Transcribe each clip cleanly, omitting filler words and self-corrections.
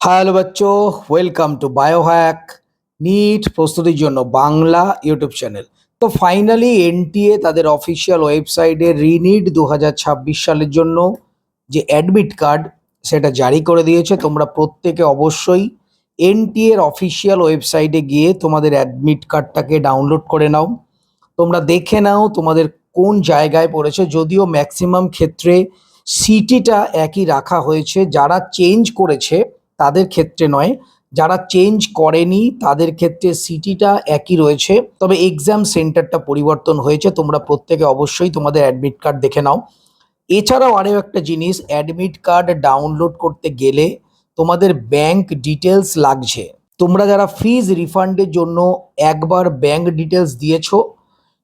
Hello বাচ্চো, welcome to Biohack NEET প্রস্তুতির জন্য বাংলা ইউটিউব চ্যানেল। তো ফাইনালি এনটিএ তাদের অফিসিয়াল ওয়েবসাইটে রিনিট 2026 সালের জন্য যে অ্যাডমিট কার্ড সেটা জারি করে দিয়েছে। তোমরা প্রত্যেকে অবশ্যই এনটিএ এর অফিসিয়াল ওয়েবসাইটে গিয়ে তোমাদের অ্যাডমিট কার্ডটাকে ডাউনলোড করে নাও। তোমরা দেখে নাও তোমাদের কোন জায়গায় পড়েছে। যদিও ম্যাক্সিমাম ক্ষেত্রে সিটিটা একই রাখা হয়েছে, যারা চেঞ্জ করেছে তাদের ক্ষেত্রে নয়, যারা চেঞ্জ করেনি তাদের ক্ষেত্রে সিটিটা একই রয়েছে, তবে এক্সাম সেন্টারটা পরিবর্তন হয়েছে। তোমরা প্রত্যেকে অবশ্যই তোমাদের অ্যাডমিট কার্ড দেখে নাও। এছাড়াও আরও একটা জিনিস, অ্যাডমিট কার্ড ডাউনলোড করতে গেলে তোমাদের ব্যাংক ডিটেলস লাগছে। তোমরা যারা ফিজ রিফান্ডের জন্য একবার ব্যাংক ডিটেলস দিয়েছো,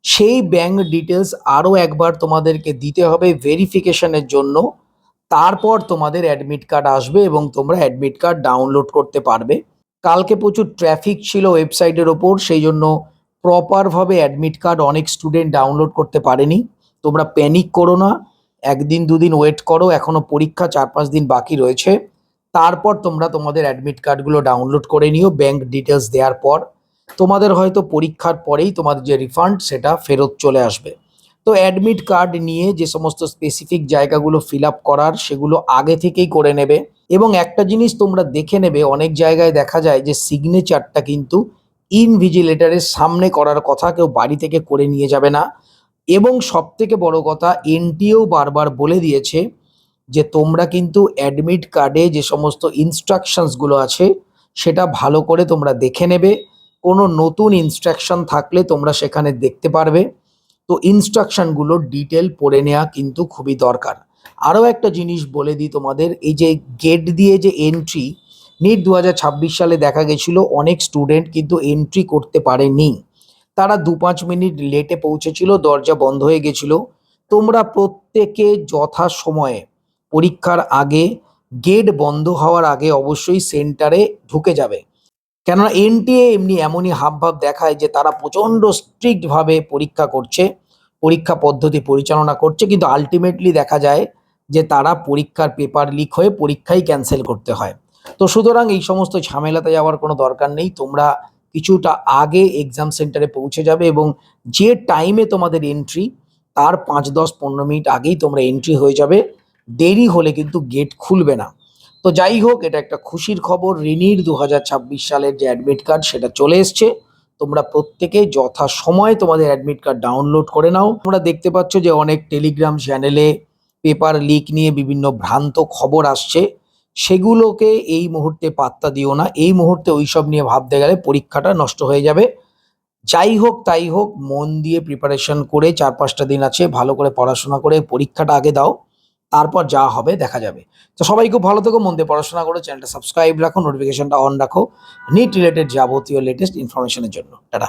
সেই ব্যাংক ডিটেলস আরও একবার তোমাদেরকে দিতে হবে ভেরিফিকেশনের জন্য। তারপর তোমাদের অ্যাডমিট কার্ড আসবে এবং তোমরা অ্যাডমিট কার্ড ডাউনলোড করতে পারবে। কালকে প্রচুর ট্রাফিক ছিল ওয়েবসাইটের ওপর, সেই জন্য প্রপারভাবে অ্যাডমিট কার্ড অনেক স্টুডেন্ট ডাউনলোড করতে পারেনি। তোমরা প্যানিক করো না, একদিন দুদিন ওয়েট করো, এখনও পরীক্ষা 4-5 দিন বাকি রয়েছে। তারপর তোমরা তোমাদের অ্যাডমিট কার্ডগুলো ডাউনলোড করে নিও ব্যাংক ডিটেলস দেওয়ার পর। তোমাদের হয়তো পরীক্ষার পরেই তোমাদের যে রিফান্ড সেটা ফেরত চলে আসবে। তো অ্যাডমিট কার্ড নিয়ে যে সমস্ত স্পেসিফিক জায়গাগুলো ফিল আপ করার সেগুলো আগে থেকেই করে নেবে। এবং একটা জিনিস তোমরা দেখে নেবে, অনেক জায়গায় দেখা যায় যে সিগনেচারটা কিন্তু ইনভিজিলেটরের সামনে করার কথা, কেউ বাড়ি থেকে করে নিয়ে যাবে না। এবং সব থেকে বড় কথা, এনটিএও বারবার বলে দিয়েছে যে তোমরা কিন্তু অ্যাডমিট কার্ডে যে সমস্ত ইনস্ট্রাকশনসগুলো আছে সেটা ভালো করে তোমরা দেখে নেবে। কোনো নতুন ইনস্ট্রাকশন থাকলে তোমরা সেখানে দেখতে পারবে। তো ইনস্ট্রাকশনগুলো ডিটেল পড়ে নেওয়া কিন্তু খুবই দরকার। আরও একটা জিনিস বলে দিই তোমাদের, এই যে গেট দিয়ে যে এন্ট্রি, নিট 2026 সালে দেখা গেছিলো অনেক স্টুডেন্ট কিন্তু এন্ট্রি করতে পারেনি। তারা 2-5 মিনিট লেটে পৌঁছেছিল, দরজা বন্ধ হয়ে গেছিল। তোমরা প্রত্যেকে যথাসময়ে পরীক্ষার আগে, গেট বন্ধ হওয়ার আগে অবশ্যই সেন্টারে ঢুকে যাবে। কেননা এনটিএ এমনি এমনই হাবভাব দেখায় যে তারা প্রচণ্ড স্ট্রিক্টভাবে পরীক্ষা করছে, পরীক্ষা পদ্ধতি পরিচালনা করছে, কিন্তু আলটিমেটলি দেখা যায় যে তারা পরীক্ষার পেপার লিক হয়ে পরীক্ষাই ক্যান্সেল করতে হয়। তো সুতরাং এই সমস্ত ঝামেলাতে যাওয়ার কোনো দরকার নেই। তোমরা কিছুটা আগে এক্সাম সেন্টারে পৌঁছে যাবে এবং যে টাইমে তোমাদের এন্ট্রি তার 5-10-15 মিনিট আগেই তোমরা এন্ট্রি হয়ে যাবে। দেরি হলে কিন্তু গেট খুলবে না। তো যাই হোক, এটা একটা খুশির খবর, রিনির 2026 সালের যে অ্যাডমিট কার্ড সেটা চলে এসছে। তোমরা প্রত্যেকে যথাসময়ে তোমাদের অ্যাডমিট কার্ড ডাউনলোড করে নাও। তোমরা দেখতে পাচ্ছ যে অনেক টেলিগ্রাম চ্যানেলে পেপার লিক নিয়ে বিভিন্ন ভ্রান্ত খবর আসছে, সেগুলোকে এই মুহূর্তে পাত্তা দিও না। এই মুহূর্তে ওইসব নিয়ে ভাবতে গেলে পরীক্ষাটা নষ্ট হয়ে যাবে। যাই হোক তাই হোক, মন দিয়ে প্রিপারেশন করে 4-5টা দিন আছে, ভালো করে পড়াশোনা করে পরীক্ষাটা আগে দাও, তারপর যা হবে দেখা যাবে। তো সবাই খুব ভালো থেকো, মন দিয়ে পড়াশোনা করো, চ্যানেলটা সাবস্ক্রাইব রাখো, নোটিফিকেশনটা অন রাখো নিট রিলেটেড যাবতীয় লেটেস্ট ইনফরমেশনের জন্য। টাটা।